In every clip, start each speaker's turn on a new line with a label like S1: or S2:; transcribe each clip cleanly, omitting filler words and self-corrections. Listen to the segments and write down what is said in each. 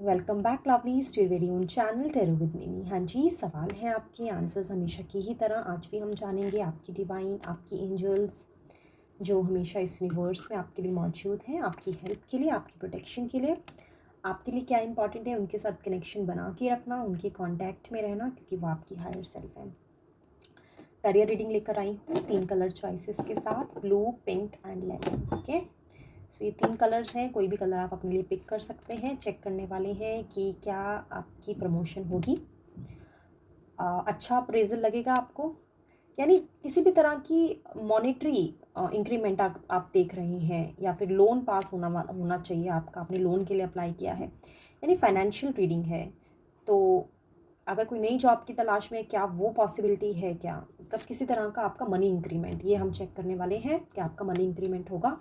S1: Welcome back lovelies to very own channel tarot with Mini. हाँ जी, सवाल हैं आपके, आंसर्स हमेशा की ही तरह आज भी हम जानेंगे आपकी डिवाइन, आपकी एंजल्स जो हमेशा इस यूनिवर्स में आपके लिए मौजूद हैं, आपकी हेल्प के लिए, आपकी प्रोटेक्शन के लिए। आपके लिए क्या इंपॉर्टेंट है, उनके साथ कनेक्शन बना के रखना, उनके कांटेक्ट में रहना, क्योंकि वो आपकी हायर सेल्फ है। करियर रीडिंग लेकर आई हूँ 3 कलर चॉइसेस के साथ, blue, pink and lemon. Okay, so ये 3 कलर्स हैं, कोई भी कलर आप अपने लिए पिक कर सकते हैं। चेक करने वाले हैं कि क्या आपकी प्रमोशन होगी, अच्छा अप्रेजल लगेगा आपको, यानी किसी भी तरह की मॉनेटरी इंक्रीमेंट आप देख रहे हैं, या फिर लोन पास होना चाहिए आपका, आपने लोन के लिए अप्लाई किया है, यानी फाइनेंशियल रीडिंग है। तो अगर कोई नई जॉब की तलाश में, क्या वो पॉसिबिलिटी है, क्या मतलब किसी तरह का आपका मनी इंक्रीमेंट, ये हम चेक करने वाले हैं कि आपका मनी इंक्रीमेंट होगा।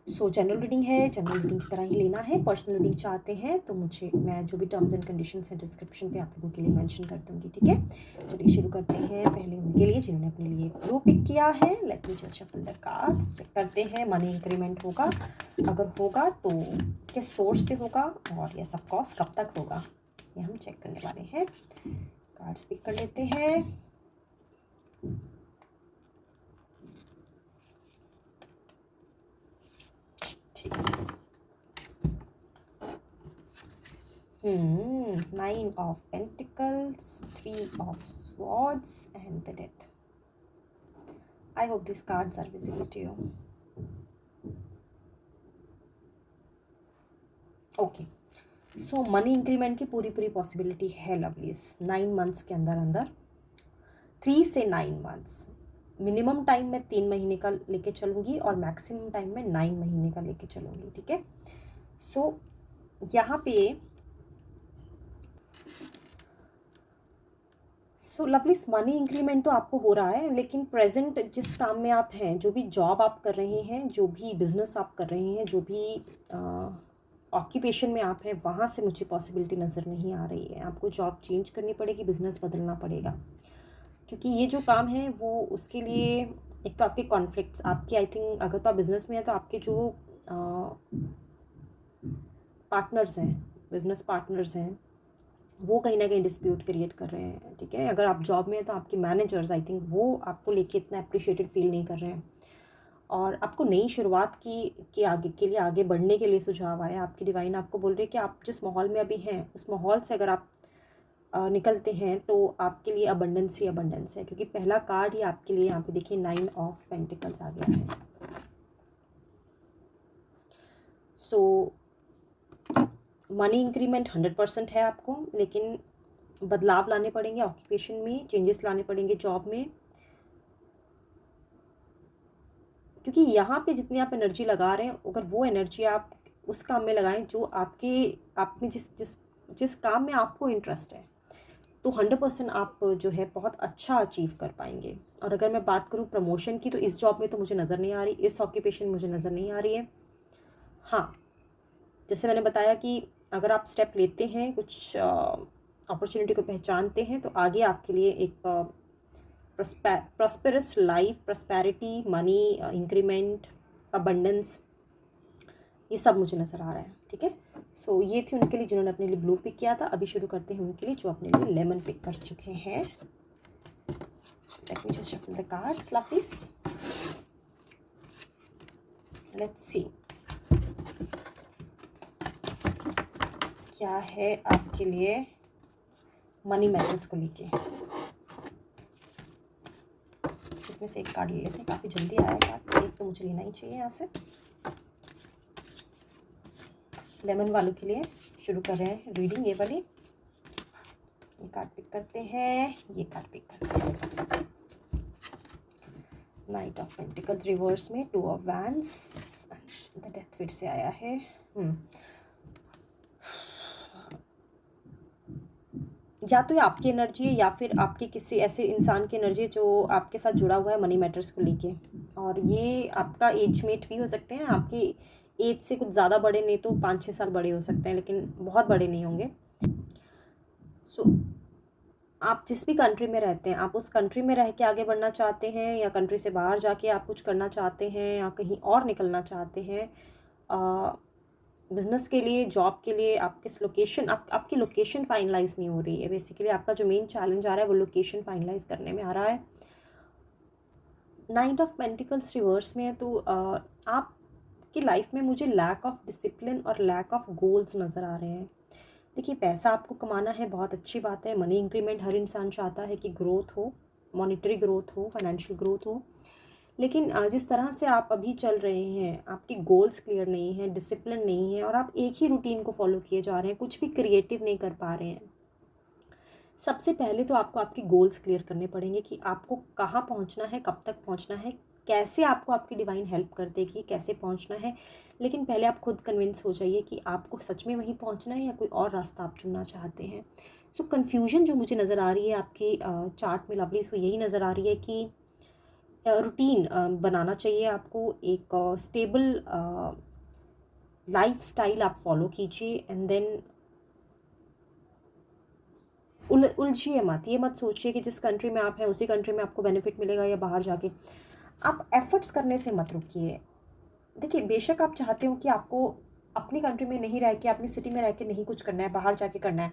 S1: सो जनरल रीडिंग है, जनरल रीडिंग की तरह ही लेना है। पर्सनल रीडिंग चाहते हैं तो मैं जो भी टर्म्स एंड कंडीशंस हैं डिस्क्रिप्शन पे आप लोगों के लिए मेंशन कर दूँगी, ठीक है। चलिए शुरू करते हैं। पहले उनके लिए जिन्होंने अपने लिए ब्लू पिक किया है, let me just shuffle the cards. Check करते हैं मनी इंक्रीमेंट होगा, अगर होगा तो किस सोर्स से होगा, और यस ऑफ कोर्स कब तक होगा, ये हम चेक करने वाले हैं। कार्ड्स पिक कर लेते हैं। ठीक है। 9 of Pentacles, 3 of Swords and the Death. I hope these cards are visible to you. Okay, so money increment की पूरी पॉसिबिलिटी है लवलीज 9 मंथ्स के अंदर 3 से 9 मंथ्स। मिनिमम टाइम मैं 3 महीने का लेके चलूँगी और मैक्सिमम टाइम मैं 9 महीने का लेके चलूँगी, ठीक है। सो यहाँ पे लवलीज मनी इंक्रीमेंट तो आपको हो रहा है, लेकिन प्रेजेंट जिस काम में आप हैं, जो भी जॉब आप कर रहे हैं, जो भी बिजनेस आप कर रहे हैं, जो भी ऑक्यूपेशन में आप हैं, वहाँ से मुझे पॉसिबिलिटी नज़र नहीं आ रही है। आपको जॉब चेंज करनी पड़ेगी, बिजनेस बदलना पड़ेगा, क्योंकि ये जो काम है वो उसके लिए एक तो आपके कॉन्फ्लिक्ट्स, आपके आई थिंक अगर तो आप बिज़नेस में हैं तो आपके जो पार्टनर्स हैं, बिजनेस पार्टनर्स हैं, वो कहीं ना कहीं डिस्प्यूट क्रिएट कर रहे हैं, ठीक है। अगर आप जॉब में हैं तो आपके मैनेजर्स आई थिंक वो आपको लेके इतना अप्रिशिएटेड फील नहीं कर रहे हैं, और आपको नई शुरुआत की आगे के लिए, आगे बढ़ने के लिए सुझाव आया। आपकी डिवाइन आपको बोल रही है कि आप जिस माहौल में अभी हैं उस माहौल से अगर आप निकलते हैं तो आपके लिए अबंडेंस ही अबंडेंस है, क्योंकि पहला कार्ड ही आपके लिए यहाँ पे देखिए 9 ऑफ पेंटिकल्स आ गया है। सो मनी इंक्रीमेंट 100% है आपको, लेकिन बदलाव लाने पड़ेंगे ऑक्यूपेशन में, चेंजेस लाने पड़ेंगे जॉब में, क्योंकि यहाँ पे जितनी आप एनर्जी लगा रहे हैं, अगर वो एनर्जी आप उस काम में लगाएं जो आप में जिस जिस जिस काम में आपको इंटरेस्ट है, तो 100% आप जो है बहुत अच्छा अचीव कर पाएंगे। और अगर मैं बात करूँ प्रमोशन की, तो इस जॉब में तो मुझे नज़र नहीं आ रही, इस ऑक्यूपेशन में मुझे नज़र नहीं आ रही है। हाँ, जैसे मैंने बताया कि अगर आप स्टेप लेते हैं, कुछ अपॉर्चुनिटी को पहचानते हैं, तो आगे आपके लिए एक prosperous life, prosperity, money increment, abundance, ये सब मुझे नज़र आ रहा है, ठीक है। सो ये थी उनके लिए जिन्होंने अपने लिए ब्लू पिक किया था। अभी शुरू करते हैं उनके लिए जो अपने लिए लेमन पिक कर चुके हैं। Late me just shuffle the cards lovelies, let's see क्या है आपके लिए मनी मैटर्स को लेके। इसमें से एक कार्ड ले लेते हैं, काफ़ी जल्दी आया कार्ड, एक तो मुझे लेना ही चाहिए यहाँ से। लेमन वालों के लिए शुरू कर रहे हैं रीडिंग, ये वाली। ये कार्ड पिक करते हैं, ये कार्ड पिक करते हैं। नाइट ऑफ पेंटिकल्स रिवर्स में, 2 ऑफ वैंड्स, द डेथ फिर से आया है। या तो ये आपकी एनर्जी है, या फिर आपके किसी ऐसे इंसान की एनर्जी जो आपके साथ जुड़ा हुआ है मनी मैटर्स को लेके, और ये आपका एज मेट भी हो सकते हैं, आपकी एज से कुछ ज़्यादा बड़े नहीं तो 5-6 साल बड़े हो सकते हैं, लेकिन बहुत बड़े नहीं होंगे। सो आप जिस भी कंट्री में रहते हैं, आप उस कंट्री में रह के आगे बढ़ना चाहते हैं, या कंट्री से बाहर जाके आप कुछ करना चाहते हैं, या कहीं और निकलना चाहते हैं, बिज़नेस के लिए, जॉब के लिए आपकी लोकेशन फाइनलाइज़ नहीं हो रही है। बेसिकली आपका जो मेन चैलेंज आ रहा है वो लोकेशन फाइनलाइज़ करने में आ रहा है। नाइट ऑफ पेंटिकल्स रिवर्स में है, तो आपकी लाइफ में मुझे लैक ऑफ डिसिप्लिन और लैक ऑफ गोल्स नज़र आ रहे हैं। देखिए, पैसा आपको कमाना है, बहुत अच्छी बात है, मनी इंक्रीमेंट हर इंसान चाहता है कि ग्रोथ हो, मॉनेटरी ग्रोथ हो, फाइनेंशियल ग्रोथ हो। लेकिन जिस तरह से आप अभी चल रहे हैं, आपके गोल्स क्लियर नहीं हैं, डिसिप्लिन नहीं है और आप एक ही रूटीन को फॉलो किए जा रहे हैं, कुछ भी क्रिएटिव नहीं कर पा रहे हैं। सबसे पहले तो आपको आपके गोल्स क्लियर करने पड़ेंगे कि आपको कहाँ पहुँचना है, कब तक पहुँचना है, कैसे आपको आपकी डिवाइन हेल्प कर देगी, कैसे पहुँचना है। लेकिन पहले आप खुद कन्विंस हो जाइए कि आपको सच में वहीं पहुँचना है या कोई और रास्ता आप चुनना चाहते हैं। सो कन्फ्यूजन जो मुझे नज़र आ रही है आपकी चार्ट में लवलीज़, वो यही नज़र आ रही है कि रूटीन बनाना चाहिए आपको, एक स्टेबल लाइफस्टाइल आप फॉलो कीजिए एंड देन उलझिए मत। ये मत सोचिए कि जिस कंट्री में आप हैं उसी कंट्री में आपको बेनिफिट मिलेगा या बाहर जाके। आप एफर्ट्स करने से मत रुकिए। देखिए, बेशक आप चाहते हो कि आपको अपनी कंट्री में नहीं रह के, अपनी सिटी में रह के नहीं कुछ करना है, बाहर जाके करना है,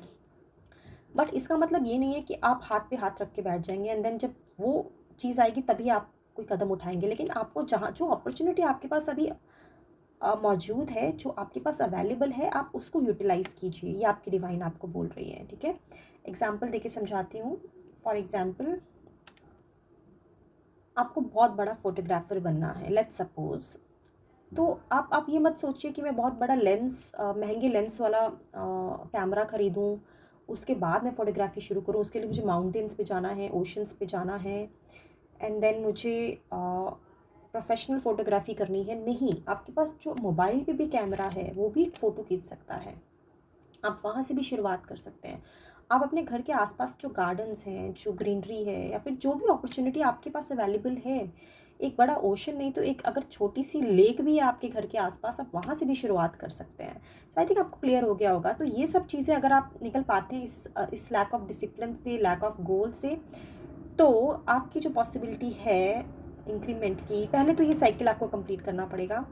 S1: बट इसका मतलब ये नहीं है कि आप हाथ पे हाथ रख के बैठ जाएंगे एंड देन जब वो चीज़ आएगी तभी आप कोई कदम उठाएंगे। लेकिन आपको जहाँ जो अपॉर्चुनिटी आपके पास अभी मौजूद है, जो आपके पास अवेलेबल है, आप उसको यूटिलाइज़ कीजिए। ये आपकी डिवाइन आपको बोल रही है, ठीक है। एग्जाम्पल देके समझाती हूँ। फॉर एग्जाम्पल, आपको बहुत बड़ा फोटोग्राफर बनना है, लेट्स सपोज। तो आप ये मत सोचिए कि मैं बहुत बड़ा लेंस, महंगे लेंस वाला कैमरा ख़रीदूँ, उसके बाद मैं फ़ोटोग्राफी शुरू करूँ। उसके लिए मुझे माउंटेन्स पे जाना है, ओशंस पे जाना है एंड देन मुझे प्रोफेशनल फ़ोटोग्राफी करनी है। नहीं, आपके पास जो मोबाइल पे भी कैमरा है वो भी एक फ़ोटो खींच सकता है। आप वहाँ से भी शुरुआत कर सकते हैं। आप अपने घर के आसपास जो गार्डन्स हैं, जो ग्रीनरी है या फिर जो भी अपॉर्चुनिटी आपके पास अवेलेबल है, एक बड़ा ओशन नहीं तो एक अगर छोटी सी लेक भी है आपके घर के आसपास, आप वहाँ से भी शुरुआत कर सकते हैं। सो आई थिंक आपको क्लियर हो गया होगा। तो ये सब चीज़ें अगर आप निकल पाते हैं इस लैक ऑफ डिसिप्लिन से, लैक ऑफ गोल से, तो आपकी जो पॉसिबिलिटी है इंक्रीमेंट की, पहले तो ये साइकिल आपको कंप्लीट करना पड़ेगा।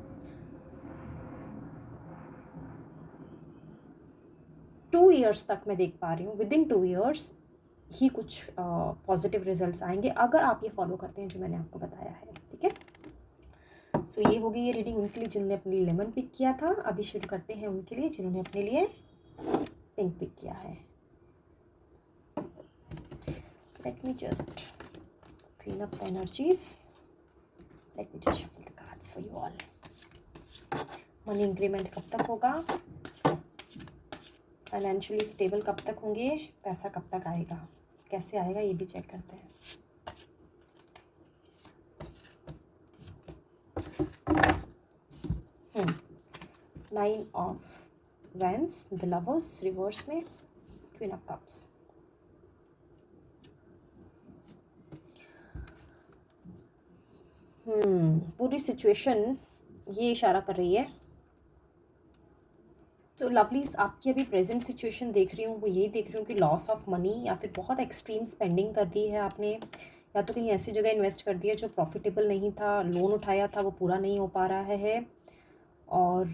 S1: 2 ईयर्स तक मैं देख पा रही हूँ, विद इन 2 ईयर्स ही कुछ पॉजिटिव रिजल्ट्स आएंगे अगर आप ये फॉलो करते हैं जो मैंने आपको बताया है, ठीक है। सो ये हो गई ये रीडिंग उनके लिए जिन्होंने अपने लिए लेमन पिक किया था। अभी शुरू करते हैं उनके लिए जिन्होंने अपने लिए पिंक पिक किया है। Let me just clean up the energies, late me just shuffle the cards for you all. Money increment कब तक होगा, फाइनेंशियली स्टेबल कब तक होंगे, पैसा कब तक आएगा, कैसे आएगा, ये भी चेक करते हैं। Nine of vents, the lovers reverse में, क्वीन ऑफ कप्स। पूरी सिचुएशन ये इशारा कर रही है। तो लवलीज, आपकी अभी प्रेजेंट सिचुएशन देख रही हूँ, वो यही देख रही हूँ कि लॉस ऑफ मनी या फिर बहुत एक्सट्रीम स्पेंडिंग कर दी है आपने, या तो कहीं ऐसी जगह इन्वेस्ट कर दिया जो प्रॉफिटेबल नहीं था, लोन उठाया था वो पूरा नहीं हो पा रहा है, और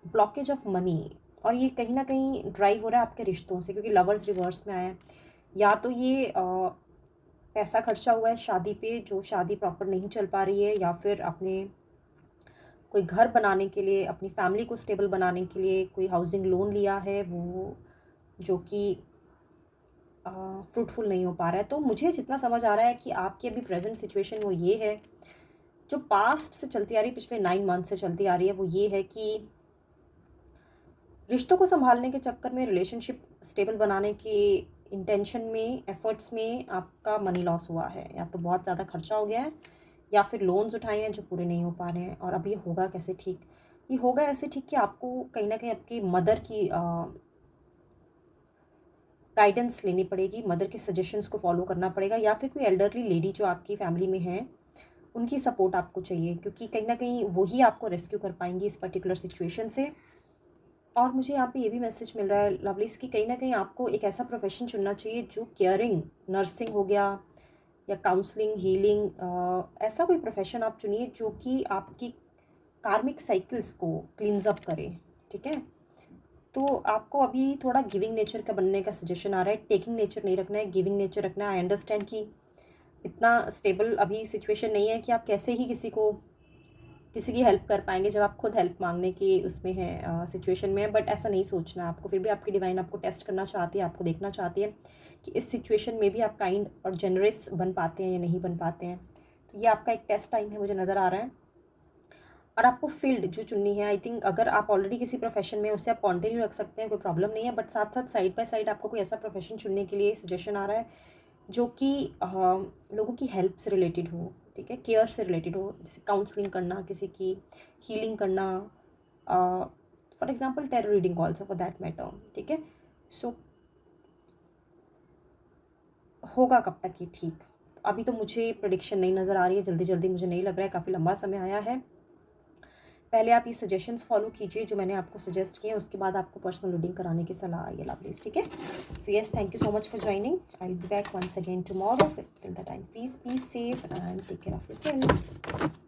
S1: ब्लॉकेज ऑफ मनी। और ये कहीं ना कहीं ड्राइव हो रहा है आपके रिश्तों से, क्योंकि लवर्स रिवर्स में आया है। या तो ये पैसा खर्चा हुआ है शादी पे, जो शादी प्रॉपर नहीं चल पा रही है, या फिर अपने कोई घर बनाने के लिए, अपनी फैमिली को स्टेबल बनाने के लिए कोई हाउसिंग लोन लिया है, वो जो कि फ्रूटफुल नहीं हो पा रहा है। तो मुझे जितना समझ आ रहा है कि आपकी अभी प्रेजेंट सिचुएशन वो ये है, जो पास्ट से चलती आ रही है, पिछले 9 मंथ से चलती आ रही है, वो ये है कि रिश्तों को संभालने के चक्कर में, रिलेशनशिप स्टेबल बनाने के इंटेंशन में, एफर्ट्स में आपका मनी लॉस हुआ है, या तो बहुत ज़्यादा खर्चा हो गया है या फिर लोन्स उठाए हैं जो पूरे नहीं हो पा रहे हैं। और अब ये होगा कैसे ठीक? ये होगा ऐसे ठीक कि आपको कहीं ना कहीं आपकी मदर की गाइडेंस लेनी पड़ेगी, मदर के सजेशंस को फॉलो करना पड़ेगा, या फिर कोई एल्डरली लेडी जो आपकी फैमिली में है उनकी सपोर्ट आपको चाहिए, क्योंकि कहीं ना कहीं वही आपको रेस्क्यू कर पाएंगी इस पर्टिकुलर सिचुएशन से। और मुझे यहाँ पे ये भी मैसेज मिल रहा है लवलीज कि कहीं ना कहीं आपको एक ऐसा प्रोफेशन चुनना चाहिए जो केयरिंग, नर्सिंग हो गया या काउंसलिंग, हीलिंग, ऐसा कोई प्रोफेशन आप चुनिए जो कि आपकी कार्मिक साइकिल्स को क्लींस अप करे, ठीक है। तो आपको अभी थोड़ा गिविंग नेचर का बनने का सजेशन आ रहा है, टेकिंग नेचर नहीं रखना है, गिविंग नेचर रखना है। आई अंडरस्टैंड कि इतना स्टेबल अभी सिचुएशन नहीं है कि आप कैसे ही किसी की हेल्प कर पाएंगे जब आप खुद हेल्प मांगने की उसमें हैं, सिचुएशन में है। बट ऐसा नहीं सोचना है आपको, फिर भी आपकी डिवाइन आपको टेस्ट करना चाहती है, आपको देखना चाहती है कि इस सिचुएशन में भी आप काइंड और जनरस बन पाते हैं या नहीं बन पाते हैं। तो ये आपका एक टेस्ट टाइम है, मुझे नज़र आ रहा है। और आपको फील्ड जो चुननी है, आई थिंक अगर आप ऑलरेडी किसी प्रोफेशन में उससे आप कंटिन्यू रख सकते हैं, कोई प्रॉब्लम नहीं है। बट साथ साथ साइड बाय साइड आपको कोई ऐसा प्रोफेशन चुनने के लिए सजेशन आ रहा है जो कि लोगों की हेल्प से रिलेटेड हो, ठीक है, केयर से रिलेटेड हो, जैसे काउंसलिंग करना, किसी की हीलिंग करना, for example tarot reading also for that matter, ठीक है। सो होगा कब तक ये ठीक, अभी तो मुझे प्रेडिक्शन नहीं नज़र आ रही है, जल्दी जल्दी मुझे नहीं लग रहा है, काफ़ी लंबा समय आया है। पहले आप ये सजेशंस फॉलो कीजिए जो मैंने आपको सजेस्ट किए हैं, उसके बाद आपको पर्सनल रीडिंग कराने की सलाह आई है लवलीज, ठीक है। So yes, thank you so much for joining. I will be back once again tomorrow. Till the time please be safe and take care of yourself.